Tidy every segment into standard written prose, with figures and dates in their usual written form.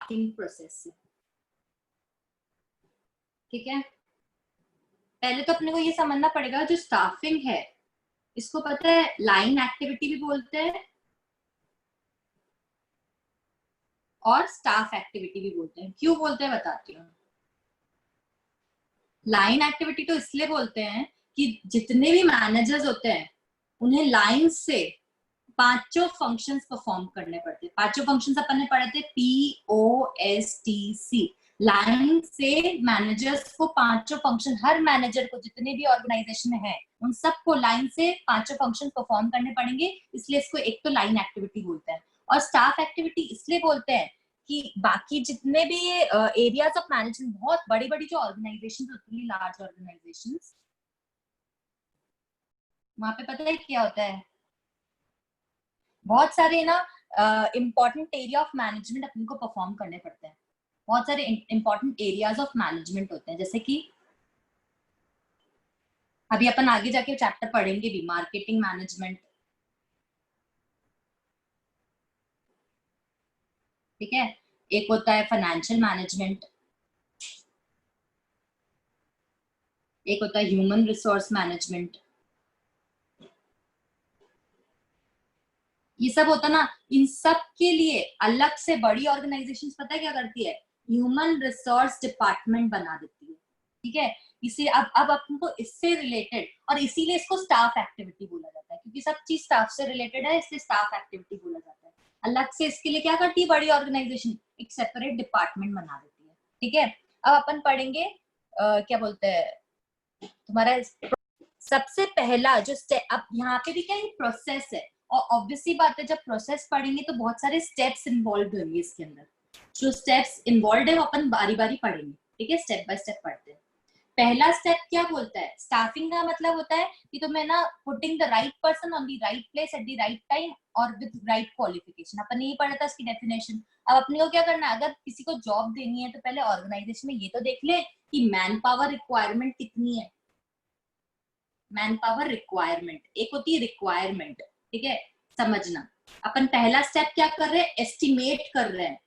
Staffing process से। ठीक है, पहले तो अपने को ये समझना पड़ेगा जो स्टाफिंग है इसको पता है लाइन एक्टिविटी भी बोलते हैं और स्टाफ एक्टिविटी भी बोलते हैं। क्यों बोलते हैं बताती हूँ। लाइन एक्टिविटी तो इसलिए बोलते हैं कि जितने भी मैनेजर्स होते हैं उन्हें लाइन से पांचों फंक्शंस परफॉर्म करने पड़ते हैं। पांचों फंक्शंस अपन ने पढ़े थे POSTC। लाइन से मैनेजर्स को पांचों फंक्शन, हर मैनेजर को जितने भी ऑर्गेनाइजेशन में है उन सबको लाइन से पांचों फंक्शन परफॉर्म करने पड़ेंगे, इसलिए इसको एक तो लाइन एक्टिविटी बोलते हैं। और स्टाफ एक्टिविटी इसलिए बोलते हैं कि बाकी जितने भी एरियाज ऑफ मैनेजमेंट, बहुत बड़ी बड़ी जो ऑर्गेनाइजेशन होती है, लार्ज ऑर्गेनाइजेशन, वहां पे पता है क्या होता है, बहुत सारे ना इंपॉर्टेंट एरिया ऑफ मैनेजमेंट अपने को परफॉर्म करने पड़ते हैं। बहुत सारे इंपॉर्टेंट एरियाज ऑफ मैनेजमेंट होते हैं, जैसे कि अभी अपन आगे जाके चैप्टर पढ़ेंगे भी, मार्केटिंग मैनेजमेंट। ठीक है, एक होता है फाइनेंशियल मैनेजमेंट, एक होता है ह्यूमन रिसोर्स मैनेजमेंट। ये सब होता ना, इन सब के लिए अलग से बड़ी ऑर्गेनाइजेशंस पता है क्या करती है, ह्यूमन रिसोर्स डिपार्टमेंट बना देती है। ठीक है, इसे अब आपको इससे रिलेटेड, और इसीलिए इसको स्टाफ एक्टिविटी बोला जाता है, क्योंकि सब चीज स्टाफ से रिलेटेड है, इसलिए स्टाफ एक्टिविटी बोला जाता है। अलग से इसके लिए क्या करती है बड़ी ऑर्गेनाइजेशन, एक सेपरेट डिपार्टमेंट बना देती है। ठीक है, अब अपन पढ़ेंगे क्या बोलते हैं तुम्हारा सबसे पहला जो स्टेप। अब यहाँ पे भी क्या प्रोसेस है, और ऑब्वियसली बात है जब प्रोसेस पढ़ेंगे तो बहुत सारे स्टेप्स इन्वॉल्व होंगे इसके अंदर। जो स्टेप्स इन्वॉल्व है वो अपन बारी बारी पढ़ेंगे। ठीक है, स्टेप बाय स्टेप पढ़ते हैं। पहला स्टेप क्या बोलता है, स्टाफिंग का मतलब होता है कि तुम्हें ना putting the right person on the right place at the right time और विद राइट क्वालिफिकेशन। अपन ने ये पढ़ा था इसकी डेफिनेशन। अब अपने को क्या करना है, अगर किसी को जॉब देनी है तो पहले ऑर्गेनाइजेशन में ये तो देख ले कि मैन पावर रिक्वायरमेंट कितनी है। मैन पावर रिक्वायरमेंट एक होती है रिक्वायरमेंट। ठीक है, समझना अपन पहला स्टेप क्या कर रहे हैं, एस्टिमेट कर रहे हैं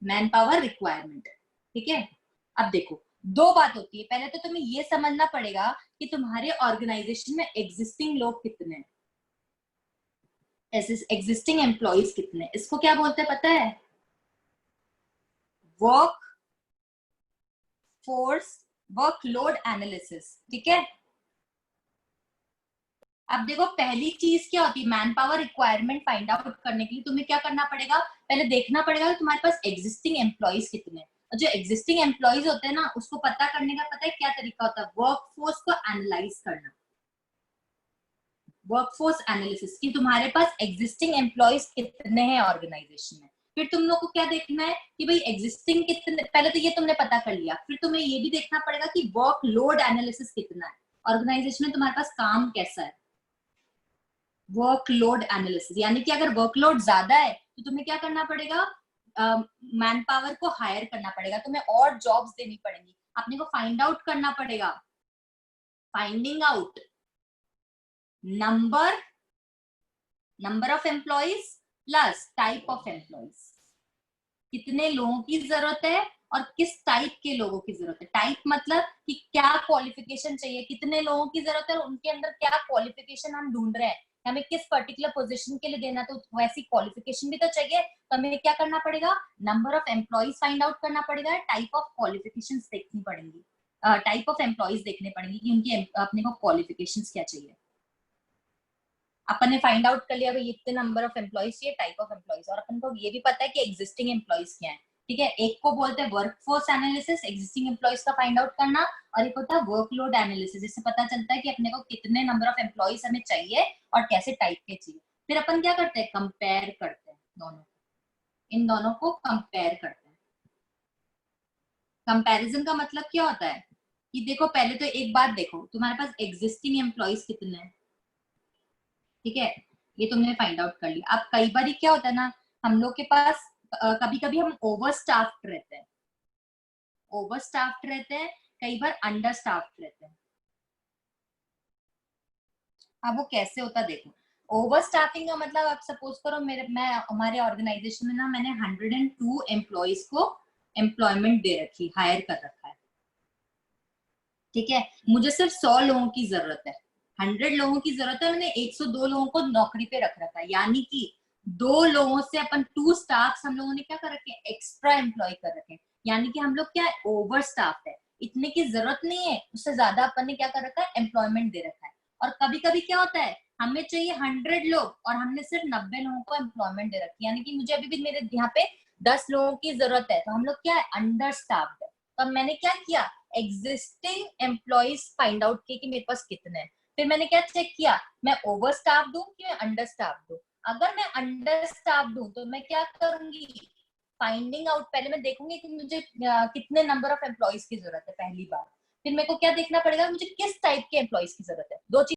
मैन पावर रिक्वायरमेंट। ठीक है, अब देखो दो बात होती है, पहले तो तुम्हें ये समझना पड़ेगा कि तुम्हारे ऑर्गेनाइजेशन में एग्जिस्टिंग लोग कितने हैं, एग्जिस्टिंग एम्प्लॉइज कितने। इसको क्या बोलते हैं पता है, वर्क फोर्स वर्कलोड एनालिसिस। ठीक है, अब देखो पहली चीज क्या होती है, man power requirement find out करने के लिए तुम्हें क्या करना पड़ेगा, पहले देखना पड़ेगा कि तुम्हारे पास एग्जिस्टिंग एम्प्लॉइज कितने हैं। और जो एग्जिस्टिंग एम्प्लॉइज होते हैं ना, उसको पता करने का पता है क्या तरीका होता है, वर्कफोर्स को एनालाइज करना। वर्कफोर्स एनालिसिस कि तुम्हारे पास एग्जिस्टिंग एम्प्लॉइज कितने हैं ऑर्गेनाइजेशन में। फिर तुम लोग को क्या देखना है कि भाई एग्जिस्टिंग कितने, पहले तो ये तुमने पता कर लिया, फिर तुम्हें ये भी देखना पड़ेगा कि वर्कलोड एनालिसिस कितना है ऑर्गेनाइजेशन में, तुम्हारे पास काम कैसा है। वर्कलोड एनालिसिस यानी कि अगर वर्कलोड ज्यादा है तो तुम्हें क्या करना पड़ेगा, मैन पावर को हायर करना पड़ेगा, तुम्हें और जॉब्स देनी पड़ेंगी, अपने को फाइंड आउट करना पड़ेगा। Finding out number number of employees plus type of employees, कितने लोगों की जरूरत है और किस टाइप के लोगों की जरूरत है। टाइप मतलब कि क्या क्वालिफिकेशन चाहिए, कितने लोगों की जरूरत है और उनके अंदर क्या क्वालिफिकेशन हम ढूंढ रहे हैं, हमें किस पर्टिकुलर पोजीशन के लिए देना, तो वैसी क्वालिफिकेशन भी तो चाहिए। तो हमें क्या करना पड़ेगा, number of employees find out करना पड़ेगा, टाइप ऑफ क्वालिफिकेशन देखनी पड़ेंगी, टाइप ऑफ एम्प्लॉइज देखने पड़ेंगे कि उनकी अपने को क्वालिफिकेशन क्या चाहिए। अपन ने फाइंड आउट कर लिया भाई इतने नंबर ऑफ एम्प्लॉइज चाहिए, टाइप ऑफ एम्प्लॉइज, और अपन को ये भी पता है कि एग्जिस्टिंग एम्प्लॉइज क्या है। ठीक है, एक को बोलते हैं वर्कफोर्स एनालिसिस, एग्जिस्टिंग एम्प्लॉइज का फाइंड आउट करना, और एक होता है वर्कलोड एनालिसिस, जिससे पता चलता है कि अपने को कितने नंबर ऑफ एम्प्लॉइज हमें चाहिए और कैसे टाइप के चाहिए। फिर अपन क्या करते हैं, कंपेयर करते हैं दोनों, इन दोनों को कंपेयर करते हैं। कंपैरिजन का मतलब क्या होता है कि देखो पहले तो एक बात देखो, तुम्हारे पास एग्जिस्टिंग एम्प्लॉइज कितने हैं। ठीक है, ये तुमने फाइंड आउट कर लिया। अब कई बार क्या होता है ना, हम लोग के पास कभी कभी हम ओवर स्टाफ्ड रहते हैं, ओवर स्टाफ्ड रहते हैं, कई बार अंडर स्टाफ्ड रहते हैं। अब वो कैसे होता देखो, ओवर स्टाफिंग का मतलब आप सपोज करो मैं हमारे ऑर्गेनाइजेशन में ना मैंने 102 एम्प्लॉइज को एम्प्लॉयमेंट दे रखी, हायर कर रखा है, ठीक है। मुझे सिर्फ 100 लोगों की जरूरत है, 100 लोगों की जरूरत है, मैंने 102 लोगों को नौकरी पे रख रखा है, यानी कि 2 लोगों से अपन 2 स्टाफ हम लोगों ने क्या कर रखे हैं, एक्स्ट्रा एम्प्लॉय कर रखे हैं, यानी कि हम लोग क्या है, ओवर स्टाफ है, इतने की जरूरत नहीं है, उससे ज्यादा अपन ने क्या कर रखा है, एम्प्लॉयमेंट दे रखा है। और कभी कभी क्या होता है, हमें चाहिए 100 लोग और हमने सिर्फ 90 लोगों को एम्प्लॉयमेंट दे रखी है, यानी कि मुझे अभी भी मेरे यहाँ पे 10 लोगों की जरूरत है, तो हम लोग क्या है, अंडर स्टाफ है। तो मैंने क्या किया, एग्जिस्टिंग एम्प्लॉइज फाइंड आउट किए कि मेरे पास कितने हैं, फिर मैंने क्या चेक किया, मैं ओवर स्टाफ दूं कि मैं अंडर स्टाफ दूं। अगर मैं अंडर स्टाफ दूं तो मैं क्या करूंगी, फाइंडिंग आउट, पहले मैं देखूंगी कि मुझे कितने नंबर ऑफ एम्प्लॉइज की जरूरत है पहली बार, फिर मेरे को क्या देखना पड़ेगा, मुझे किस टाइप के एम्प्लॉइज की जरूरत है, दो चीज,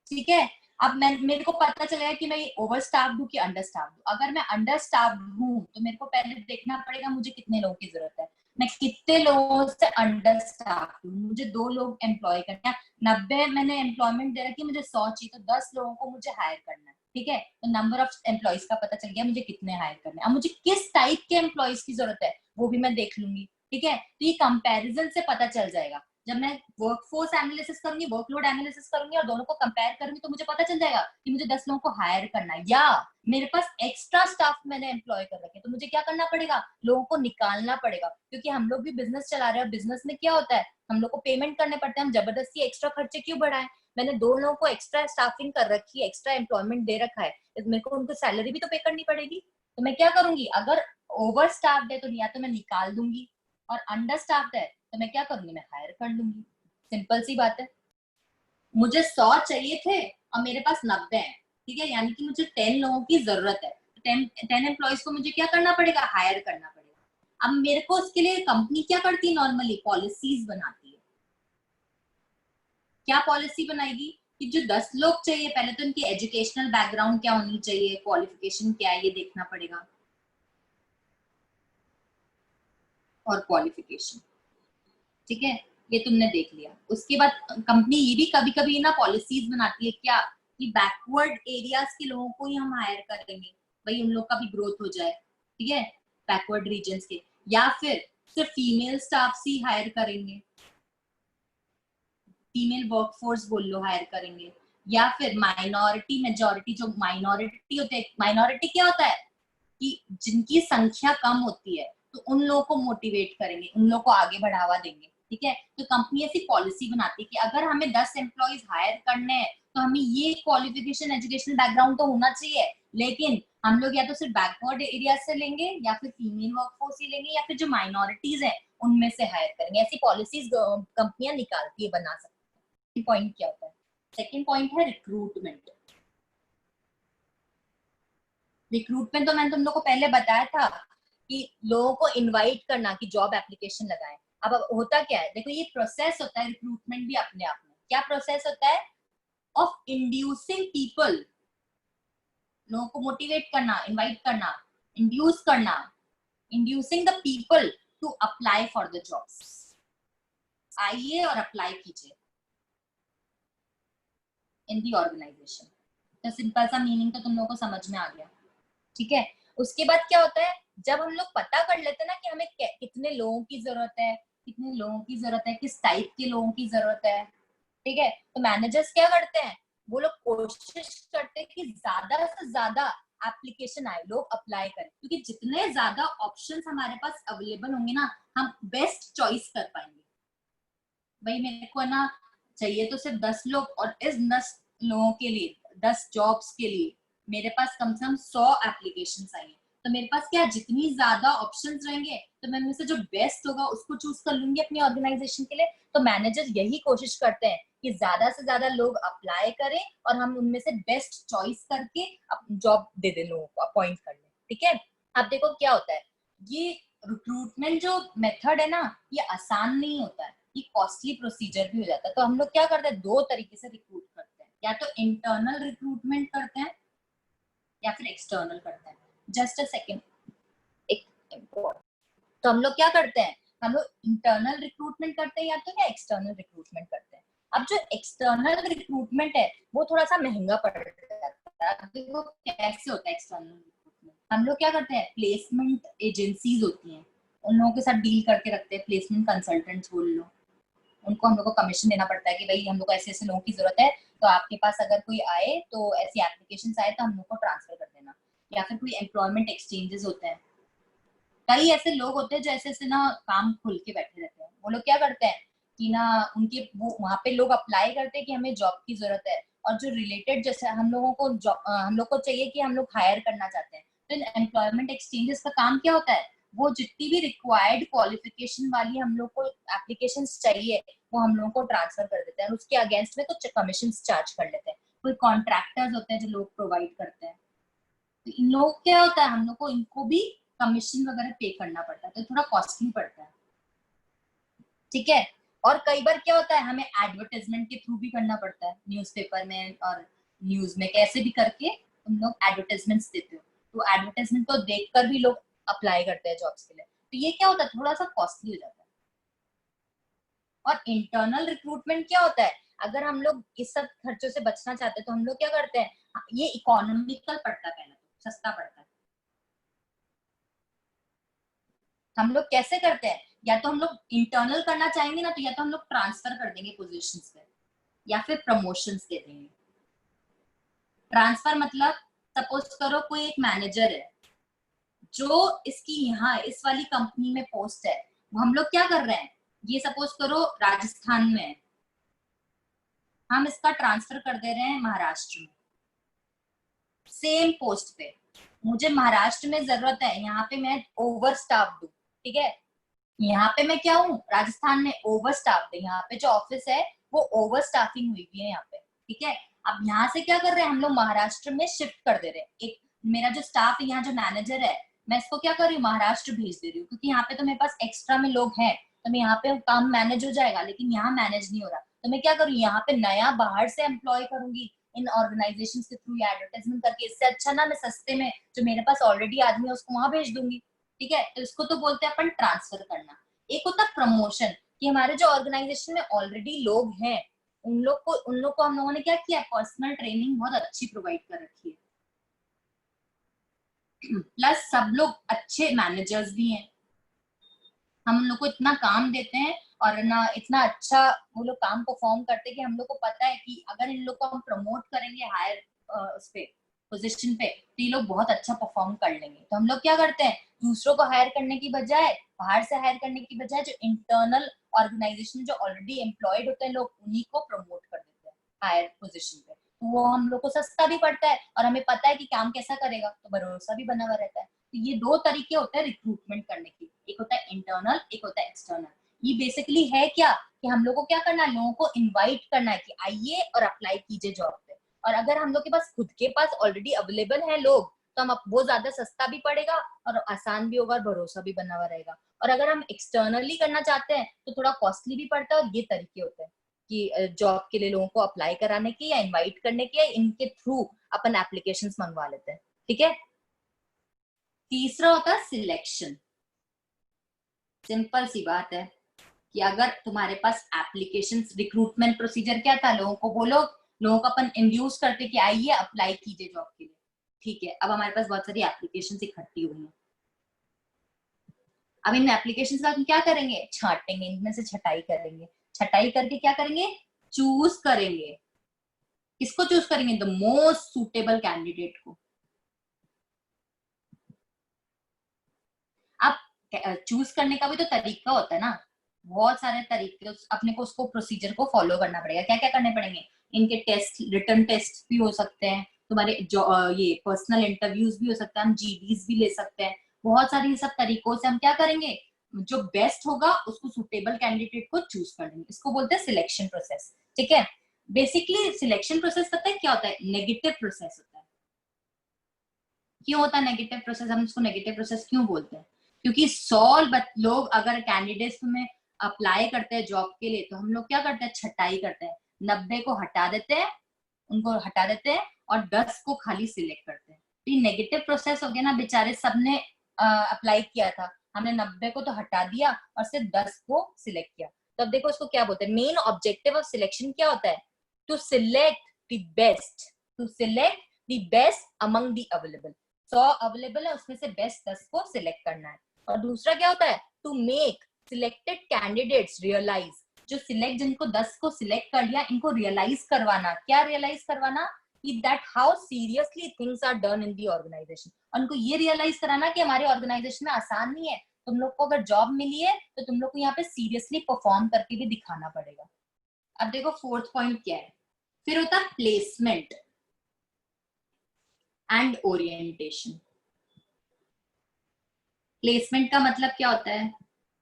ठीक है। अब मैं मेरे को पता चलेगा कि मैं ओवर स्टाफ दूं कि अंडर स्टाफ दूं। अगर मैं अंडर स्टाफ हूं तो मेरे को पहले देखना पड़ेगा मुझे कितने लोगों की जरूरत है, मैं कितने लोगों से अंडर स्टाफ हूं, मुझे 2 लोग एम्प्लॉय करना है, 90 मैंने एम्प्लॉयमेंट दे रखी है, मुझे 100 चाहिए, तो 10 लोगों को मुझे हायर करना है, ठीक है। तो नंबर ऑफ एम्प्लॉयज का पता चल गया मुझे कितने हायर करने हैं। अब मुझे किस टाइप के एम्प्लॉयज की जरूरत है वो भी मैं देख लूंगी, ठीक है। तो ये कंपैरिजन से पता चल जाएगा, जब मैं वर्कफोर्स एनालिसिस करूंगी, वर्कलोड एनालिसिस करूंगी और दोनों को कंपेयर करूंगी, तो मुझे पता चल जाएगा कि मुझे 10 लोगों को हायर करना है, या मेरे पास एक्स्ट्रा स्टाफ मैंने एम्प्लॉय कर रखे, तो मुझे क्या करना पड़ेगा, लोगों को निकालना पड़ेगा, क्योंकि हम लोग भी बिजनेस चला रहे हैं, बिजनेस में क्या होता है, हम लोग को पेमेंट करने पड़ते हैं, हम जबरदस्ती एक्स्ट्रा खर्चे क्यों बढ़ाएं। मैंने 2 लोगों को एक्स्ट्रा स्टाफिंग कर रखी है, एक्स्ट्रा एम्प्लॉयमेंट दे रखा है, मेरे को उनको सैलरी भी तो पे करनी पड़ेगी, तो मैं क्या करूंगी, अगर ओवर स्टाफ है तो या तो मैं निकाल दूंगी, और अंडर स्टाफ है तो मैं क्या करूंगी, मैं हायर कर लूंगी, सिंपल सी बात है। मुझे 100 चाहिए थे और मेरे पास 90 है, ठीक है, यानी कि मुझे 10 लोगों की जरूरत है, 10 एम्प्लॉयज को मुझे क्या करना पड़ेगा, हायर करना पड़ेगा। अब मेरे को उसके लिए कंपनी क्या करती है, नॉर्मली पॉलिसीज बनाती है। क्या पॉलिसी बनाएगी कि जो 10 लोग चाहिए, पहले तो इनकी एजुकेशनल बैकग्राउंड क्या होनी चाहिए, क्वालिफिकेशन क्या है, ये देखना पड़ेगा, और क्वालिफिकेशन, ठीक है, ये तुमने देख लिया। उसके बाद कंपनी ये भी कभी कभी ना पॉलिसीज बनाती है क्या, कि बैकवर्ड एरियाज के लोगों को ही हम हायर करेंगे, भाई उन लोग का भी ग्रोथ हो जाए, ठीक है, बैकवर्ड रीजन्स के, या फिर सिर्फ फीमेल स्टाफ ही हायर करेंगे, फीमेल वर्कफोर्स बोल लो, हायर करेंगे, या फिर माइनॉरिटी मेजॉरिटी, जो माइनॉरिटी होते हैं, माइनॉरिटी क्या होता है कि जिनकी संख्या कम होती है, तो उन लोगों को मोटिवेट करेंगे, उन लोगों को आगे बढ़ावा देंगे, ठीक है। तो कंपनी ऐसी पॉलिसी बनाती है कि अगर हमें 10 एम्प्लॉइज हायर करने हैं तो हमें ये क्वालिफिकेशन, एजुकेशनल बैकग्राउंड तो होना चाहिए, लेकिन हम लोग या तो सिर्फ बैकवर्ड एरिया से लेंगे, या फिर फीमेल वर्कफोर्स ही लेंगे, या फिर जो माइनॉरिटीज है उनमें से हायर करेंगे, ऐसी पॉलिसीज कंपनियां निकालती है, बना सकती है। पॉइंट क्या होता है, सेकेंड पॉइंट है रिक्रूटमेंट। रिक्रूटमेंट तो मैंने तुम लोग को पहले बताया था कि लोगों को इनवाइट करना कि जॉब एप्लीकेशन लगाएं। अब होता क्या है, देखो ये प्रोसेस होता है रिक्रूटमेंट भी अपने आप में, क्या प्रोसेस होता है, ऑफ इंड्यूसिंग पीपल, लोगों को मोटिवेट करना, इनवाइट करना, इंड्यूस करना, inducing the people to apply for the jobs, आइए और अप्लाई कीजिए इन दी ऑर्गेनाइजेशन। तो सिंपल सा मीनिंग तो तुम लोगों को समझ में आ गया, ठीक है। उसके बाद क्या होता है, जब हम लोग पता कर लेते हैं ना कि हमें कितने लोगों की जरूरत है, कितने लोगों की जरूरत है, किस टाइप के लोगों की जरूरत है, ठीक है, तो मैनेजर्स क्या करते हैं, वो लोग कोशिश करते हैं कि ज्यादा से ज्यादा एप्लीकेशन आए, लोग अप्लाई करें, क्योंकि जितने ज्यादा ऑप्शंस हमारे पास अवेलेबल होंगे ना, हम बेस्ट चॉइस कर पाएंगे। भाई मेरे को ना चाहिए तो सिर्फ 10 लोग, और इस 10 लोगों के लिए, 10 जॉब्स के लिए मेरे पास कम से कम 100 एप्लीकेशन आएंगे, तो मेरे पास क्या, जितनी ज्यादा ऑप्शंस रहेंगे तो मैं उनमें से जो बेस्ट होगा उसको चूज कर लूंगी अपनी ऑर्गेनाइजेशन के लिए। तो मैनेजर यही कोशिश करते हैं कि ज्यादा से ज्यादा लोग अप्लाई करें और हम उनमें से बेस्ट चॉइस करके जॉब दे दे, लोगों को अपॉइंट कर ले, ठीक है। अब देखो क्या होता है, ये रिक्रूटमेंट जो मेथड है ना, ये आसान नहीं होता है, ये कॉस्टली प्रोसीजर भी हो जाता है। तो हम लोग क्या करते हैं, 2 तरीके से रिक्रूट करते हैं, या तो इंटरनल रिक्रूटमेंट करते हैं या फिर एक्सटर्नल करते हैं। जस्ट अ सेकेंड, एक इम्पोर्टेंट, तो हम लोग क्या करते हैं, हम लोग इंटरनल रिक्रूटमेंट करते हैं या तो क्या एक्सटर्नल रिक्रूटमेंट करते हैं। अब जो एक्सटर्नल रिक्रूटमेंट है वो थोड़ा सा महंगा पड़ जाता है, है। अब देखो कैसे होता है एक्सटर्नल रिक्रूटमेंट। हम लोग क्या करते हैं, प्लेसमेंट एजेंसीज होती हैं, उन लोगों के साथ डील करके रखते हैं, प्लेसमेंट कंसल्टेंट्स बोल लो, उनको हम लोग को कमीशन देना पड़ता है कि भाई हम लोग को ऐसे ऐसे लोगों की जरूरत है, तो आपके पास अगर कोई आए तो ऐसी एप्लीकेशन आए तो हम लोग को ट्रांसफर कर देना। या फिर कोई एम्प्लॉयमेंट एक्सचेंजेस होते हैं, कई ऐसे लोग होते हैं जो ऐसे ऐसे ना काम खुल के बैठे रहते हैं, वो लोग क्या करते हैं कि ना उनके वो वहां पे लोग अप्लाई करते हैं कि हमें जॉब की जरूरत है, और जो रिलेटेड जैसे हम लोगों को हम लोग को चाहिए कि हम लोग हायर करना चाहते हैं, तो इन एम्प्लॉयमेंट एक्सचेंजेस का काम क्या होता है, वो जितनी भी रिक्वायर्ड क्वालिफिकेशन वाली हम लोग को एप्लीकेशन चाहिए वो हम लोगों को ट्रांसफर कर देते हैं, और उसके अगेंस्ट में कुछ कमीशन चार्ज कर लेते हैं। कोई कॉन्ट्रैक्टर्स होते हैं जो लोग प्रोवाइड करते हैं, तो इन लोग क्या होता है, हम लोग को इनको भी कमीशन वगैरह पे करना पड़ता है, तो थोड़ा कॉस्टली पड़ता है, ठीक है। और कई बार क्या होता है, हमें एडवर्टाइजमेंट के थ्रू भी करना पड़ता है, न्यूज़पेपर में और न्यूज में कैसे भी करके तुम लोग एडवर्टाइजमेंट्स देते हो, तो एडवर्टाइजमेंट को देखकर भी लोग अप्लाई करते हैं जॉब्स के लिए, तो ये क्या होता है, थोड़ा सा कॉस्टली हो जाता है। और इंटरनल रिक्रूटमेंट क्या होता है, अगर हम लोग इस सब खर्चों से बचना चाहते हैं तो हम लोग क्या करते हैं, ये इकोनॉमिकल पड़ता है, पहले तो सस्ता पड़ता है। हम लोग कैसे करते हैं, या तो हम लोग इंटरनल करना चाहेंगे ना, तो या तो हम लोग ट्रांसफर कर देंगे पोजीशंस पे, या फिर प्रमोशंस दे देंगे। ट्रांसफर मतलब सपोज करो कोई एक मैनेजर है जो इसकी यहाँ इस वाली कंपनी में पोस्ट है, वो हम लोग क्या कर रहे हैं, ये सपोज करो राजस्थान में है, हम इसका ट्रांसफर कर दे रहे हैं महाराष्ट्र में, सेम पोस्ट पे। मुझे महाराष्ट्र में जरूरत है, यहाँ पे मैं ओवर स्टाफ दूं, ठीक है, यहाँ पे मैं क्या हूँ, राजस्थान में ओवर स्टाफ है, यहाँ पे जो ऑफिस है वो ओवर स्टाफिंग हुई हुई है यहाँ पे, ठीक है। अब यहाँ से क्या कर रहे हैं, हम लोग महाराष्ट्र में शिफ्ट कर दे रहे हैं, एक मेरा जो स्टाफ है यहाँ जो मैनेजर है, मैं इसको क्या कर रही हूँ, महाराष्ट्र भेज दे रही हूँ, क्योंकि यहाँ पे तो मेरे पास एक्स्ट्रा में लोग हैं, तो मैं यहाँ पे काम मैनेज हो जाएगा, लेकिन यहाँ मैनेज नहीं हो रहा, तो मैं क्या करूँ, यहाँ पे नया बाहर से एम्प्लॉय करूंगी इन ऑर्गेनाइजेशन के थ्रू या एडवर्टाइजमेंट करके, इससे अच्छा ना मैं सस्ते में जो मेरे पास ऑलरेडी आदमी है उसको वहां भेज दूंगी, ठीक है। तो इसको तो बोलते हैं अपन ट्रांसफर करना। एक होता है प्रमोशन, कि हमारे जो ऑर्गेनाइजेशन में ऑलरेडी लोग हैं उन लोग को हम लोगों ने क्या किया, पर्सनल ट्रेनिंग बहुत अच्छी प्रोवाइड कर रखी है, प्लस सब लोग अच्छे मैनेजर्स भी हैं, हम लोग को इतना काम देते हैं और ना इतना अच्छा वो लोग काम परफॉर्म करते हैं कि हम लोग को पता है कि अगर इन लोग को हम प्रमोट करेंगे हायर उस पे पोजीशन पे, तो ये लोग बहुत अच्छा परफॉर्म कर लेंगे, तो हम लोग क्या करते हैं, दूसरों को हायर करने की बजाय, बाहर से हायर करने की बजाय, जो इंटरनल ऑर्गेनाइजेशन जो ऑलरेडी एम्प्लॉयड होते हैं लोग, उन्हीं को प्रमोट कर देते हैं हायर पोजिशन पे, तो वो हम लोग को सस्ता भी पड़ता है और हमें पता है कि काम कैसा करेगा, तो भरोसा भी बना हुआ रहता है। तो ये दो तरीके होते हैं रिक्रूटमेंट करने के, एक होता है इंटरनल, एक होता है एक्सटर्नल। ये बेसिकली है क्या, कि हम लोग को क्या करना है, लोगों को इनवाइट करना है कि आइए और अप्लाई कीजिए जॉब पे, और अगर हम लोग के पास खुद के पास ऑलरेडी अवेलेबल है लोग, तो हम वो ज्यादा सस्ता भी पड़ेगा और आसान भी होगा और भरोसा भी बना हुआ रहेगा। और अगर हम एक्सटर्नली करना चाहते हैं तो थोड़ा कॉस्टली भी पड़ता है, और ये तरीके होते हैं कि जॉब के लिए लोगों को अप्लाई कराने के या इनवाइट करने के, या इनके थ्रू अपन एप्लीकेशंस मंगवा लेते हैं, ठीक है। तीसरा होता है सिलेक्शन। सिंपल सी बात है कि अगर तुम्हारे पास एप्लीकेशन, रिक्रूटमेंट प्रोसीजर क्या था, लोगों को बोलो, लोगों को अपन इंड्यूस करते कि आइए अप्लाई कीजिए जॉब के लिए, ठीक है। अब हमारे पास बहुत सारी एप्लीकेशन इकट्ठी हुई हैं, अब इन एप्लीकेशन का हम क्या करेंगे, छांटेंगे, इनमें से छटाई करेंगे, छटाई करके क्या करेंगे, चूज करेंगे, किसको चूज करेंगे, द मोस्ट सुटेबल कैंडिडेट को। अब चूज करने का भी तो तरीका होता है ना, बहुत सारे तरीके, अपने को उसको प्रोसीजर को फॉलो करना पड़ेगा। क्या क्या करने पड़ेंगे, इनके टेस्ट, रिटर्न टेस्ट भी हो सकते हैं, तुम्हारे जो ये पर्सनल इंटरव्यूज भी हो सकता है, हम जीडीज भी ले सकते हैं, बहुत सारी सब तरीकों से हम क्या करेंगे, जो बेस्ट होगा उसको सुटेबल कैंडिडेट को चूज कर लेंगे, इसको बोलते हैं सिलेक्शन प्रोसेस, ठीक है। बेसिकली सिलेक्शन प्रोसेस पता है क्या होता है, नेगेटिव प्रोसेस होता है। क्यों होता है नेगेटिव प्रोसेस, हम इसको नेगेटिव प्रोसेस क्यों बोलते हैं, क्योंकि 100 लोग अगर कैंडिडेट्स में अप्लाई करते हैं जॉब के लिए, तो हम लोग क्या करते हैं, छटाई करते हैं, 90 को हटा देते हैं, उनको हटा देते हैं, और 10 को खाली सिलेक्ट करते हैं। तो ये नेगेटिव प्रोसेस हो गया ना, बेचारे सबने अप्लाई किया था, हमने 90 को तो हटा दिया और सिर्फ 10 को सिलेक्ट किया। तो अब देखो इसको क्या बोलते हैं, मेन ऑब्जेक्टिव ऑफ सिलेक्शन क्या होता है, to select the best, to select the best among the available, 100 available है उसमें से बेस्ट 10 को सिलेक्ट करना है। और दूसरा क्या होता है, to make selected candidates realize, जो सिलेक्ट जिनको 10 को सिलेक्ट कर लिया इनको रियलाइज करवाना, क्या रियलाइज करवाना, कि that how seriously things are done in the organization, उनको ये रियलाइज कराना कि हमारे ऑर्गेनाइजेशन में आसान नहीं है, तुम लोग को अगर जॉब मिली है तो तुम लोग को यहाँ पे सीरियसली परफॉर्म करके भी दिखाना पड़ेगा। अब देखो फोर्थ पॉइंट क्या है, फिर होता है प्लेसमेंट एंड ओरिएंटेशन। प्लेसमेंट का मतलब क्या होता है,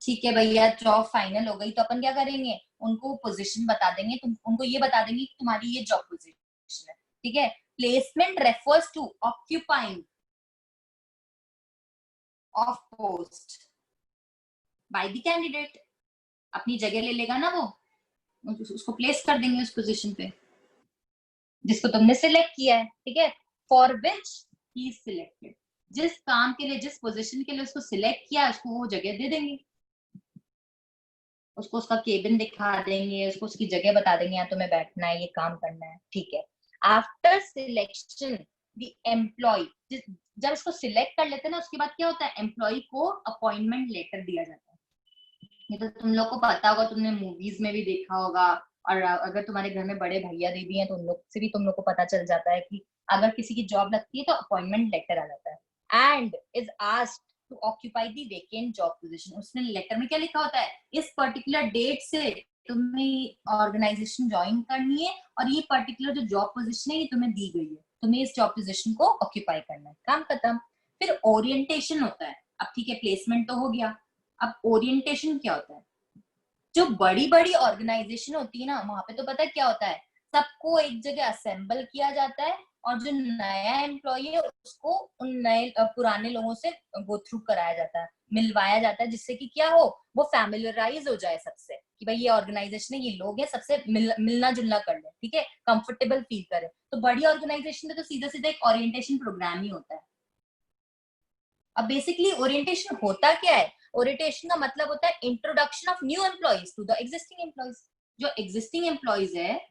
ठीक है भैया जॉब फाइनल हो गई तो अपन क्या करेंगे, उनको पोजीशन बता देंगे, तुम उनको ये बता देंगे कि तुम्हारी ये जॉब पोजीशन है, ठीक है। Placement refers to occupying of post by the candidate, अपनी जगह ले लेगा ना वो, उसको प्लेस कर देंगे उस पोजीशन पे जिसको तुमने सिलेक्ट किया है, ठीक है। For which he is selected, जिस काम के लिए जिस पोजीशन के लिए उसको सिलेक्ट किया उसको वो जगह दे देंगे, उसको उसका केबिन दिखा देंगे, उसको उसकी जगह बता देंगे यहाँ तुम्हें बैठना है, ये काम करना है, ठीक है। आफ्टर सिलेक्शन द एम्प्लॉय, जब इसको सिलेक्ट कर लेते हैं ना उसके बाद क्या होता है, एम्प्लॉय को अपॉइंटमेंट लेटर दिया जाता है। ये तो तुम लोग को पता होगा, तुमने मूवीज में भी देखा होगा, और अगर तुम्हारे घर में बड़े भैया दीदी हैं तो उन लोग से भी तुम लोग को पता चल जाता है कि अगर किसी की जॉब लगती है तो अपॉइंटमेंट लेटर आ जाता है। And is asked to occupy the vacant job position, उसमें लेटर में क्या लिखा होता है, इस पर्टिकुलर डेट से तुम्हें ऑर्गेनाइजेशन ज्वाइन करनी है और ये पर्टिकुलर जो जॉब पोजीशन है ये तुम्हें दी गई है, तुम्हें इस जॉब पोजीशन को ऑक्यूपाई करना है, काम खत्म। फिर ओरिएंटेशन होता है, अब ठीक है प्लेसमेंट तो हो गया, अब ओरिएंटेशन क्या होता है, जो बड़ी बड़ी ऑर्गेनाइजेशन होती है ना वहां पे तो पता है क्या होता है, सबको एक जगह असेंबल किया जाता है और जो नया एम्प्लॉय है उसको उन नए पुराने लोगों से गो थ्रू कराया जाता है, मिलवाया जाता है, जिससे कि क्या हो, वो फैमिलियराइज हो जाए सबसे कि भाई ये ऑर्गेनाइजेशन है, ये लोग हैं, सबसे मिलना जुलना कर ले, ठीक है, कंफर्टेबल फील करे। तो बड़ी ऑर्गेनाइजेशन में तो सीधा सीधा एक ओरिएंटेशन प्रोग्राम ही होता है। अब बेसिकली ओरिएंटेशन होता क्या है, ओरिएंटेशन का मतलब होता है introduction of new employees to the existing employees, जो एग्जिस्टिंग एम्प्लॉइज है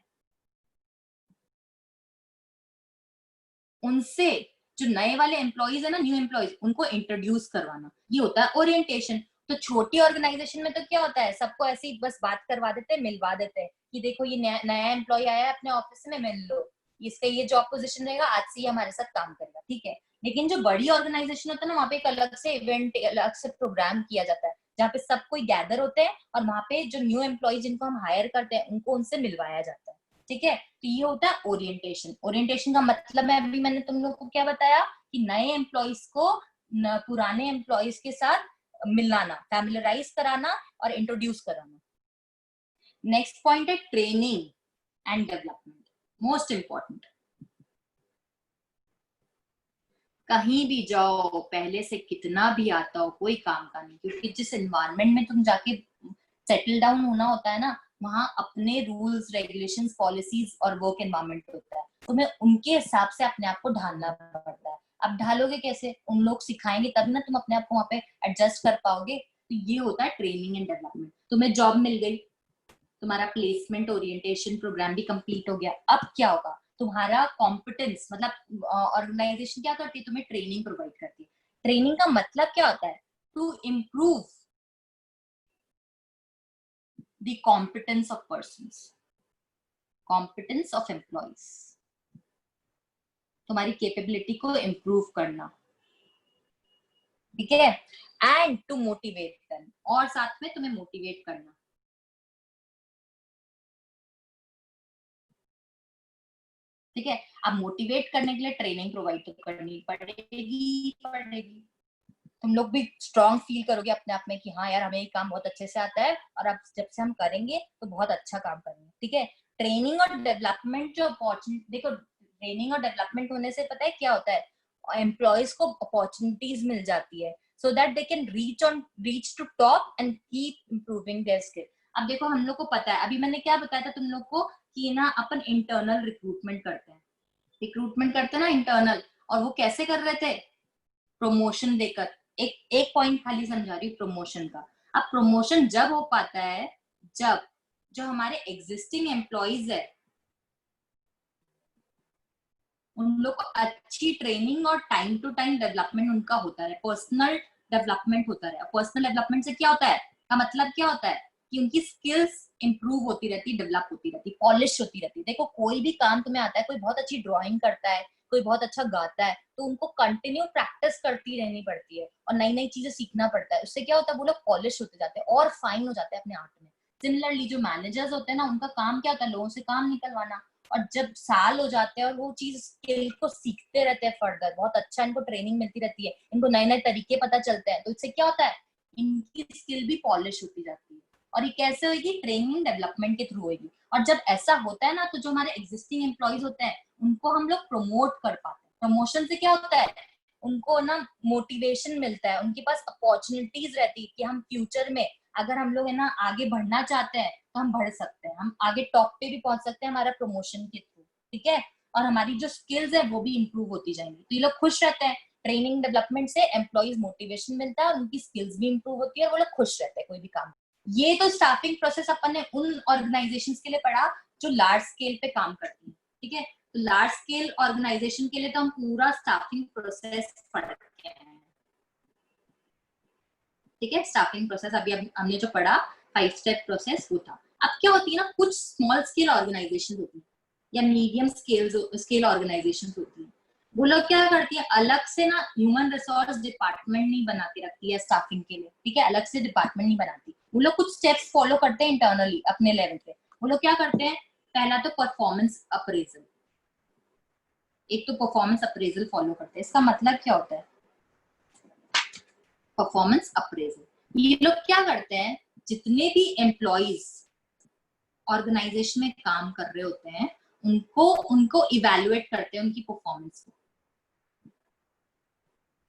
उनसे जो नए वाले एम्प्लॉइज है ना, न्यू एम्प्लॉइज, उनको इंट्रोड्यूस करवाना, ये होता है ओरिएंटेशन। तो छोटी ऑर्गेनाइजेशन में तो क्या होता है, सबको ऐसे ही बस बात करवा देते हैं, मिलवा देते हैं कि देखो ये नया एम्प्लॉय आया है अपने ऑफिस में, मिल लो, इसका ये जॉब पोजीशन रहेगा, आज से ये हमारे साथ काम करेगा, ठीक है। लेकिन जो बड़ी ऑर्गेनाइजेशन होता है ना वहाँ पे एक अलग से इवेंट, अलग से प्रोग्राम किया जाता है जहाँ पे सब कोई गैदर होते हैं और वहाँ पे जो न्यू एम्प्लॉय जिनको हम हायर करते हैं उनको उनसे मिलवाया जाता है, ठीक है। तो ये होता है ओरिएंटेशन। ओरिएंटेशन का मतलब है, अभी मैंने तुम लोग को क्या बताया कि नए एम्प्लॉइज को पुराने एम्प्लॉइज के साथ मिलाना, फैमिलियराइज कराना और इंट्रोड्यूस कराना। नेक्स्ट पॉइंट है training and development, most important. कहीं भी जाओ पहले से कितना भी आता हो कोई काम का नहीं, क्योंकि जिस एनवायरमेंट में तुम जाके सेटल डाउन होना होता है ना वहाँ अपने रूल्स रेगुलेशंस पॉलिसीज और वर्क एनवायरमेंट होता है, तुम्हें उनके हिसाब से अपने आप को ढालना पड़ता है। अब ढालोगे कैसे, उन लोग सिखाएंगे तब ना तुम अपने आप को वहाँ पे एडजस्ट कर पाओगे। तो ये होता है ट्रेनिंग एंड डेवलपमेंट। तुम्हें जॉब मिल गई, तुम्हारा प्लेसमेंट ओरिएंटेशन प्रोग्राम भी कंप्लीट हो गया, अब क्या होगा, तुम्हारा कॉम्पिटेंस, मतलब ऑर्गेनाइजेशन क्या करती है, तुम्हें ट्रेनिंग प्रोवाइड करती है। ट्रेनिंग का मतलब क्या होता है, to improve the competence of persons, competence of employees, तुम्हारी कैपेबिलिटी को इम्प्रूव करना, ठीक है। एंड टू मोटिवेट देम, और साथ में तुम्हें मोटिवेट करना, ठीक है। अब मोटिवेट करने के लिए ट्रेनिंग प्रोवाइड तो करनी पड़ेगी। तुम लोग भी स्ट्रांग फील करोगे अपने आप में कि हाँ यार हमें ये काम बहुत अच्छे से आता है और अब जब से हम करेंगे तो बहुत अच्छा काम करेंगे, ठीक है। ट्रेनिंग और डेवलपमेंट जो अपॉर्चुनिटी, देखो ट्रेनिंग और डेवलपमेंट होने से पता है क्या होता है, एम्प्लॉयज को अपॉर्चुनिटीज मिल जाती है so that they can reach to top and keep improving their skill. अब देखो हम लोग को पता है, अभी मैंने क्या बताया था तुम लोग को कि ना अपन इंटरनल रिक्रूटमेंट करते हैं, रिक्रूटमेंट करते हैं ना इंटरनल, और वो कैसे कर रहे थे, प्रमोशन देकर। एक एक पॉइंट खाली समझा रही हूँ प्रमोशन का। अब प्रमोशन जब हो पाता है जब जो हमारे एग्जिस्टिंग एम्प्लॉइज है उन लोग को अच्छी ट्रेनिंग और टाइम टू टाइम डेवलपमेंट उनका होता रहे, पर्सनल डेवलपमेंट होता रहे। पर्सनल डेवलपमेंट से क्या होता है, का मतलब क्या होता है कि उनकी स्किल्स इंप्रूव होती रहती, डेवलप होती रहती, पॉलिश होती रहती। देखो कोई भी काम तुम्हें आता है, कोई बहुत अच्छी ड्राइंग करता है, कोई बहुत अच्छा गाता है, तो उनको कंटिन्यू प्रैक्टिस करती रहनी पड़ती है और नई नई चीजें सीखना पड़ता है। उससे क्या होता है, वो लोग पॉलिश होते जाते हैं और फाइन हो जाते हैं अपने आर्ट में। सिमिलरली जो मैनेजर्स होते हैं ना, उनका काम क्या होता है, लोगों से काम निकलवाना। और जब साल हो जाते हैं और वो चीज स्किल को सीखते रहते हैं फर्दर, बहुत अच्छा इनको ट्रेनिंग मिलती रहती है, इनको नए नए तरीके पता चलते हैं, तो इससे क्या होता है, इनकी स्किल भी पॉलिश होती जाती है। और ये कैसे होगी, ट्रेनिंग डेवलपमेंट के थ्रू होगी। और जब ऐसा होता है ना, तो जो हमारे एग्जिस्टिंग एम्प्लॉयज होते हैं उनको हम लोग प्रमोट कर पाते हैं। प्रमोशन से क्या होता है, उनको ना मोटिवेशन मिलता है, उनके पास अपॉर्चुनिटीज रहती है कि हम फ्यूचर में अगर हम लोग है ना आगे बढ़ना चाहते हैं तो हम बढ़ सकते हैं, हम आगे टॉप पे भी पहुंच सकते हैं हमारा प्रमोशन के थ्रू। ठीक है, और हमारी जो स्किल्स है वो भी इंप्रूव होती जाएंगी, तो ये लोग खुश रहते हैं। ट्रेनिंग डेवलपमेंट से एम्प्लॉयज मोटिवेशन मिलता है, उनकी स्किल्स भी इंप्रूव होती है और वो लोग खुश रहते हैं कोई भी काम। ये तो स्टाफिंग प्रोसेस अपन ने उन ऑर्गेनाइजेशंस के लिए पढ़ा जो लार्ज स्केल पे काम करती है। ठीक है, तो लार्ज स्केल ऑर्गेनाइजेशन के लिए तो हम पूरा स्टाफिंग प्रोसेस पढ़ते हैं। ठीक है, स्टाफिंग प्रोसेस अभी हमने जो पढ़ा 5 स्टेप प्रोसेस वो था। अब क्या होती है ना, कुछ स्मॉल स्केल ऑर्गेनाइजेशन होती है या मीडियम स्केल ऑर्गेनाइजेशन होती है, वो लोग क्या करती है, अलग से ना ह्यूमन रिसोर्स डिपार्टमेंट नहीं बना के रखती है स्टाफिंग के लिए। ठीक है, अलग से डिपार्टमेंट नहीं बनाती, वो लोग कुछ स्टेप्स फॉलो करते हैं इंटरनली अपने लेवल पे। वो लोग क्या करते हैं, पहला तो परफॉर्मेंस अप्रेजल, एक तो परफॉर्मेंस अप्रेजल फॉलो करते हैं। इसका मतलब क्या होता है, परफॉर्मेंस अप्रेजल, ये लोग क्या करते हैं, जितने भी एम्प्लॉइज ऑर्गेनाइजेशन में काम कर रहे होते हैं उनको उनको इवेलुएट करते हैं, उनकी परफॉर्मेंस को।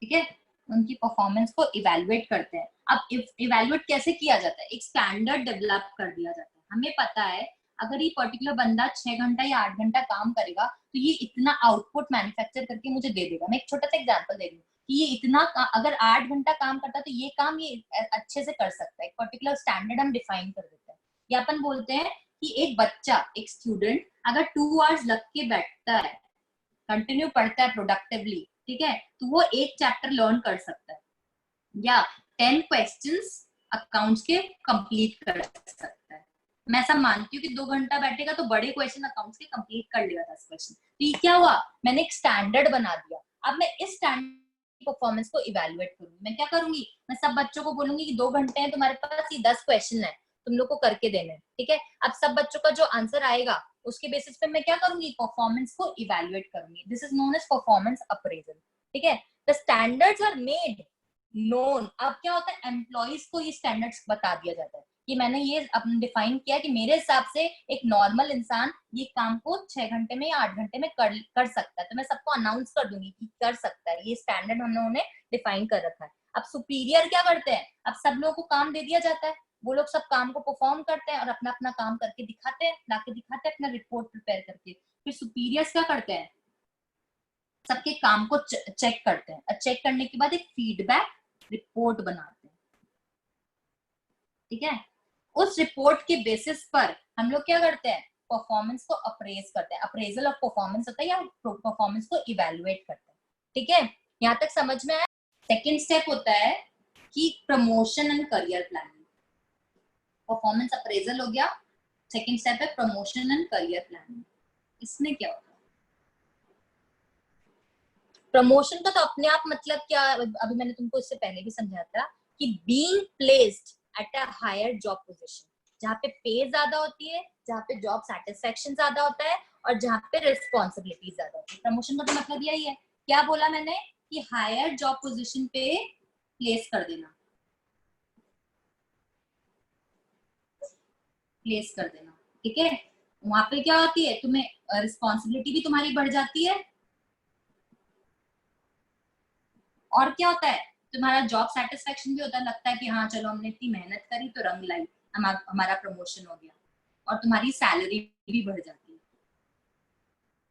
ठीक है, उनकी परफॉर्मेंस को इवेलुएट करते हैं। अब इवेलुएट कैसे किया जाता है, एक स्टैंडर्ड डेवलप कर दिया जाता है। हमें पता है अगर ये पर्टिकुलर बंदा 6 घंटा या 8 घंटा काम करेगा तो ये इतना आउटपुट मैन्युफैक्चर करके मुझे दे देगा। मैं एक छोटा सा एग्जांपल दे रही हूँ कि ये इतना अगर 8 घंटा काम करता है तो ये काम ये अच्छे से कर सकता है। एक पर्टिकुलर स्टैंडर्ड हम डिफाइन कर देते हैं। या अपन बोलते हैं कि एक बच्चा, एक स्टूडेंट अगर 2 आवर्स लग के बैठता है, कंटिन्यू पढ़ता है प्रोडक्टिवली, ठीक है, तो वो एक चैप्टर लर्न कर सकता है या 10 क्वेश्चंस अकाउंट्स के कंप्लीट कर सकता है। मैं ऐसा मानती हूँ कि 2 घंटा बैठेगा तो बड़े क्वेश्चन अकाउंट्स के कंप्लीट कर लेगा 10 क्वेश्चन। तो ये क्या हुआ, मैंने एक स्टैंडर्ड बना दिया। अब मैं इस स्टैंडर्ड परफॉर्मेंस को इवेलुएट करूंगी। मैं क्या करूंगी, मैं सब बच्चों को बोलूंगी कि 2 घंटे हैं तुम्हारे पास, ये 10 क्वेश्चन है, तुम लोग को करके देने। ठीक है, अब सब बच्चों का जो आंसर आएगा उसके बेसिस पे मैं क्या करूंगी, परफॉर्मेंस को इवेलुएट करूंगी। This is known as performance appraisal. ठीक है, the standards are made known. अब क्या होता है, एम्प्लॉइज को ये स्टैंडर्ड्स बता दिया जाता है कि मैंने ये अपने डिफाइन किया कि मेरे हिसाब से एक नॉर्मल इंसान ये काम को 6 घंटे में या 8 घंटे में कर सकता है। तो मैं सबको अनाउंस कर दूंगी कि कर सकता है, ये स्टैंडर्ड हम लोगों ने डिफाइन कर रखा है। अब सुपीरियर क्या करते हैं, अब सब लोगों को काम दे दिया जाता है, वो लोग सब काम को परफॉर्म करते हैं और अपना अपना काम करके दिखाते हैं, लाके दिखाते हैं अपना रिपोर्ट प्रिपेयर करके। फिर सुपीरियर्स क्या करते हैं, सबके काम को चेक करते हैं और चेक करने के बाद एक फीडबैक रिपोर्ट बनाते हैं। ठीक है, उस रिपोर्ट के बेसिस पर हम लोग क्या करते हैं, परफॉर्मेंस को अप्रेज करते हैं। अप्रेजल ऑफ परफॉर्मेंस होता है या परफॉर्मेंस को इवेलुएट करते हैं। ठीक है, यहाँ तक समझ में आया। सेकेंड स्टेप होता है कि promotion and career planning. Performance appraisal हो गया, सेकेंड स्टेप है प्रमोशन एंड करियर प्लानिंग। इसमें क्या होता है, प्रमोशन का तो अपने आप मतलब क्या, अभी मैंने तुमको इससे पहले भी समझाया था कि being placed at a higher job position, जहाँ पे ज्यादा होती है, जहाँ पे जॉब सेटिस्फेक्शन ज्यादा होता है और जहाँ पे रिस्पॉन्सिबिलिटी ज्यादा होती है। प्रमोशन का तो मतलब यही है, क्या बोला मैंने कि हायर जॉब पोजीशन पे प्लेस कर देना, प्लेस कर देना। ठीक है, वहां पे क्या होती है, तुम्हें रिस्पॉन्सिबिलिटी भी तुम्हारी बढ़ जाती है और क्या होता है, तुम्हारा जॉब सेटिस्फेक्शन भी होता है, लगता है कि हाँ चलो हमने इतनी मेहनत करी तो रंग लाई, हमारा प्रमोशन हो गया और तुम्हारी सैलरी भी बढ़ जाती है।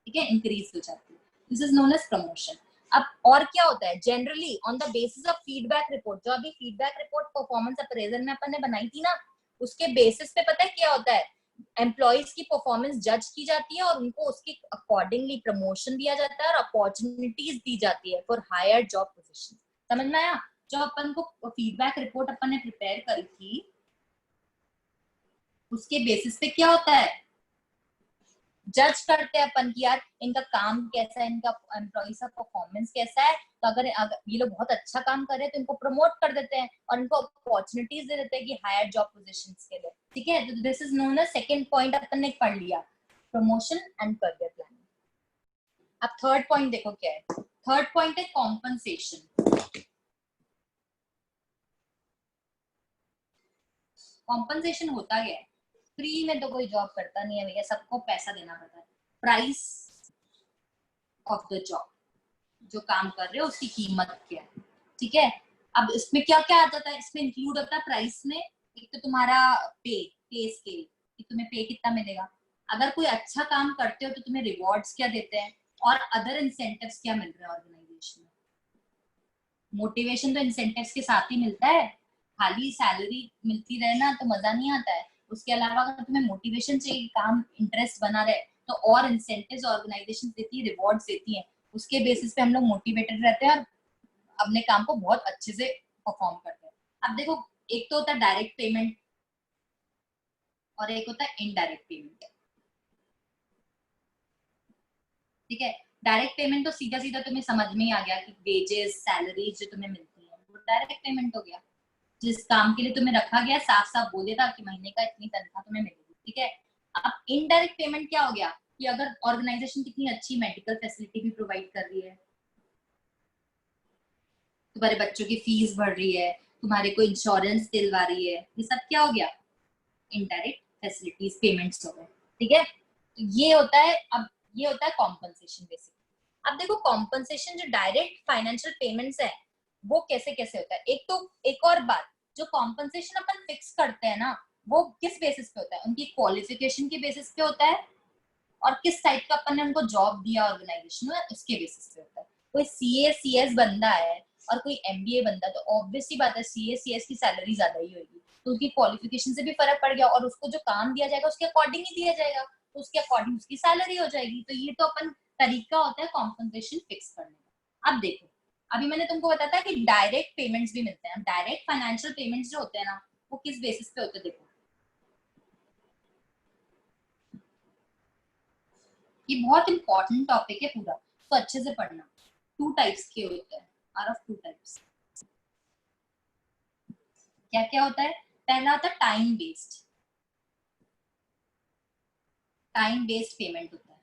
ठीक है, इंक्रीज हो जाती है। This is known as promotion. अब और क्या होता है, generally on the basis of feedback report, जो अभी फीडबैक रिपोर्ट परफॉर्मेंस अप्रेजल में अपन ने बनाई थी ना, उसके बेसिस पे पता है क्या होता है, एम्प्लॉयज की परफॉर्मेंस जज की जाती है और उनको उसके अकॉर्डिंगली प्रमोशन दिया जाता है और अपॉर्चुनिटीज दी जाती है फॉर हायर जॉब पोजीशन। समझ में आया? जो अपन को फीडबैक रिपोर्ट अपन ने प्रिपेयर करी थी उसके बेसिस पे क्या होता है, जज करते हैं अपन की यार इनका काम कैसा है, इनका एम्प्लॉइज का परफॉर्मेंस कैसा है। तो अगर ये लोग बहुत अच्छा काम कर रहे हैं तो इनको प्रमोट कर देते हैं और इनको अपॉर्चुनिटीज दे देते हैं कि हायर जॉब पोजीशंस के लिए। ठीक है, तो this is known as second point अपन ने पढ़ लिया, प्रमोशन एंड करियर प्लानिंग। अब थर्ड पॉइंट देखो क्या है। थर्ड पॉइंट है कॉम्पनसेशन। कॉम्पनसेशन होता क्या है? फ्री में तो कोई जॉब करता नहीं है भैया, सबको पैसा देना पड़ता है। प्राइस ऑफ द जॉब, जो काम कर रहे हो उसकी कीमत क्या है। ठीक है, अब इसमें क्या क्या आ जाता है, इसमें इंक्लूड होता है प्राइस में एक तो तुम्हारा पे स्केल कि तुम्हें पे कितना मिलेगा, अगर कोई अच्छा काम करते हो तो तुम्हें रिवॉर्ड्स क्या देते हैं, और अदर इंसेंटिव्स क्या मिल रहे हैं ऑर्गेनाइजेशन में। मोटिवेशन तो इंसेंटिव्स के साथ ही मिलता है, खाली सैलरी मिलती रहे ना तो मजा नहीं आता है। उसके अलावा अगर तुम्हें मोटिवेशन चाहिए, काम इंटरेस्ट बना रहे, तो और इंसेंटिव्स ऑर्गेनाइजेशन देती है, रिवॉर्ड्स देती है, उसके बेसिस पे हम लोग मोटिवेटेड रहते हैं और अपने काम को बहुत अच्छे से परफॉर्म करते हैं। अब देखो, एक तो होता है डायरेक्ट पेमेंट और एक होता है इनडायरेक्ट पेमेंट। ठीक है, डायरेक्ट पेमेंट तो सीधा सीधा तुम्हें समझ में ही आ गया कि वेजेस सैलरीज जो तुम्हें मिलती है वो डायरेक्ट पेमेंट हो गया। जिस काम के लिए तुम्हें रखा गया साफ साफ बोल देता कि महीने का इतनी तनख्वाह तुम्हें मिलेगी। ठीक है, अब इनडायरेक्ट पेमेंट क्या हो गया कि अगर ऑर्गेनाइजेशन कितनी अच्छी मेडिकल फैसिलिटी भी प्रोवाइड कर रही है, तुम्हारे बच्चों की फीस भर रही है, तुम्हारे को इंश्योरेंस दिलवा रही है, ये सब क्या हो गया, इनडायरेक्ट फैसिलिटीज पेमेंट्स हो गए। ठीक है, तो ये होता है, अब ये होता है कॉम्पनसेशन बेसिक। अब देखो कॉम्पनसेशन जो डायरेक्ट फाइनेंशियल पेमेंट्स है वो कैसे कैसे होता है। एक तो एक और बात, जो कॉम्पनसेशन अपन फिक्स करते हैं ना वो किस बेसिस पे होता है, उनकी क्वालिफिकेशन के बेसिस पे होता है और किस टाइप का अपन ने उनको जॉब दिया ऑर्गेनाइजेशन में उसके बेसिस पे होता है। कोई सीए सीएस बंदा है और कोई एमबीए बंदा, तो ऑब्वियसली बात है सीए सीएस की सैलरी ज्यादा ही होगी, तो उसकी क्वालिफिकेशन से भी फर्क पड़ गया और उसको जो काम दिया जाएगा उसके अकॉर्डिंग ही दिया जाएगा, तो उसके अकॉर्डिंग उसकी सैलरी हो जाएगी। तो ये तो अपन तरीका होता है कॉम्पनसेशन फिक्स करने का। अब देखो, अभी मैंने तुमको बताया था कि डायरेक्ट पेमेंट्स भी मिलते हैं। डायरेक्ट फाइनेंशियल पेमेंट्स जो होते हैं ना वो किस बेसिस पे होते हैं, देखो ये बहुत इंपॉर्टेंट टॉपिक है पूरा, तो अच्छे से पढ़ना। टू टाइप्स के होते हैं, आर ऑफ टू टाइप्स। क्या क्या होता है, पहला होता है time based, time based payment होता है,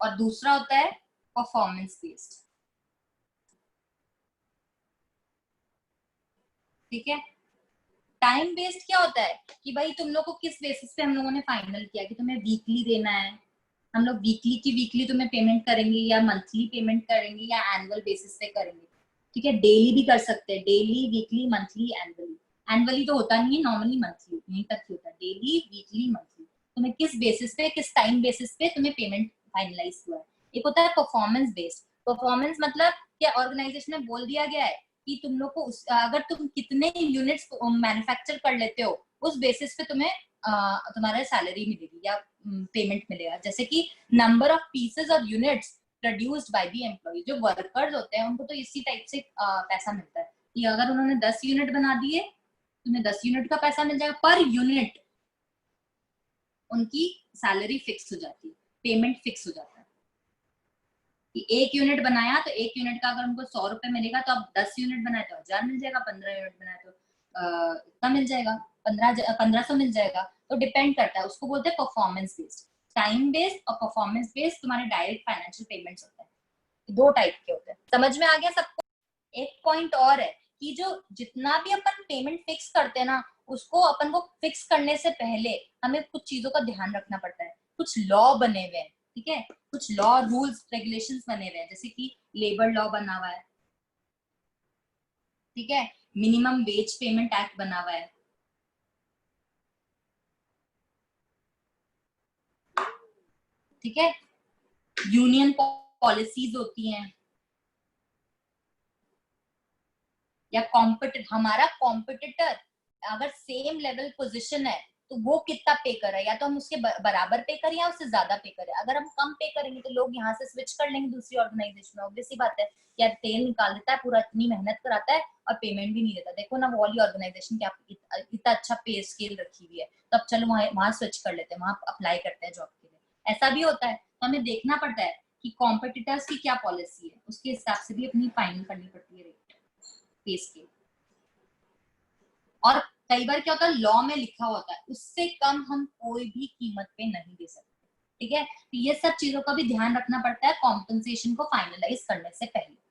और दूसरा होता है परफॉर्मेंस बेस्ड। ठीक है, टाइम बेस्ड क्या होता है कि भाई तुम लोग को किस बेसिस पे हम लोगों ने फाइनल किया कि तुम्हें वीकली देना है, हम लोग वीकली की वीकली तुम्हें पेमेंट करेंगे या मंथली पेमेंट करेंगे या एनुअल बेसिस पे करेंगे। ठीक है, डेली भी कर सकते हैं, daily weekly monthly annually. Annually तो होता नहीं है, नॉर्मली मंथली यहीं तक ही होता है, डेली वीकली मंथली। तुम्हें किस बेसिस पे, किस टाइम बेसिस पे तुम्हें पेमेंट फाइनलाइज हुआ है। एक होता है परफॉर्मेंस बेस्ड। परफॉर्मेंस मतलब क्या, ऑर्गेनाइजेशन में बोल दिया गया है कि तुम लोग को अगर तुम कितने यूनिट्स मैन्युफैक्चर कर लेते हो उस बेसिस पे तुम्हें तुम्हारा सैलरी मिलेगी या पेमेंट मिलेगा। जैसे कि नंबर ऑफ पीसेस और units produced by the employee, जो वर्कर्स होते हैं उनको तो इसी टाइप से पैसा मिलता है कि अगर उन्होंने 10 यूनिट बना दिए तुम्हें 10 यूनिट का पैसा मिल जाएगा पर यूनिट। उनकी सैलरी फिक्स हो जाती है, पेमेंट फिक्स हो जाता है कि एक यूनिट बनाया तो एक यूनिट का अगर उनको 100 रुपए मिलेगा, तो अब 10 यूनिट बनाए तो 1000 मिल जाएगा, 15 यूनिट बनाए तो इतना मिल जाएगा, 1500 मिल जाएगा। तो डिपेंड करता है, उसको बोलते हैं परफॉर्मेंस बेस्ड। टाइम बेस्ड और परफॉर्मेंस बेस्ड तुम्हारे डायरेक्ट फाइनेंशियल पेमेंट्स होते हैं, दो टाइप के होते हैं। समझ में आ गया सबको? एक पॉइंट और है कि जो जितना भी अपन पेमेंट फिक्स करते हैं ना उसको अपन को फिक्स करने से पहले हमें कुछ चीजों का ध्यान रखना पड़ता है। कुछ लॉ बने हुए हैं, ठीक है, कुछ लॉ रूल्स रेगुलेशंस बने हुए हैं, जैसे कि लेबर लॉ बना हुआ है, ठीक है, मिनिमम वेज पेमेंट एक्ट बना हुआ है, ठीक है, यूनियन पॉलिसीज होती हैं, या हमारा कॉम्पिटिटर अगर सेम लेवल पोजीशन है तो वो कितना पे कर रहा है, या तो हम उसके बराबर पे करें या उससे ज्यादा पे करें। अगर हम कम पे करेंगे तो लोग यहाँ से स्विच कर लेंगे दूसरी ऑर्गेनाइजेशन में, ऑब्वियस सी बात है। यार तेल निकाल देता है पूरा, इतनी मेहनत कराता है और पेमेंट भी नहीं देता, देखो ना वो वाली ऑर्गेनाइजेशन क्या इतना अच्छा पे स्केल रखी हुई है, तब चलो वहां स्विच कर लेते हैं, वहां अप्लाई करते हैं जॉब के लिए। ऐसा भी होता है, तो हमें देखना पड़ता है कि कॉम्पिटिटर्स की क्या पॉलिसी है, उसके हिसाब से भी अपनी फाइनल करनी पड़ती है रेट पे स्केल। और कई बार क्या होता है, लॉ में लिखा होता है उससे कम हम कोई भी कीमत पे नहीं दे सकते, ठीक है। तो ये सब चीजों का भी ध्यान रखना पड़ता है कॉम्पनसेशन को फाइनलाइज करने से पहले।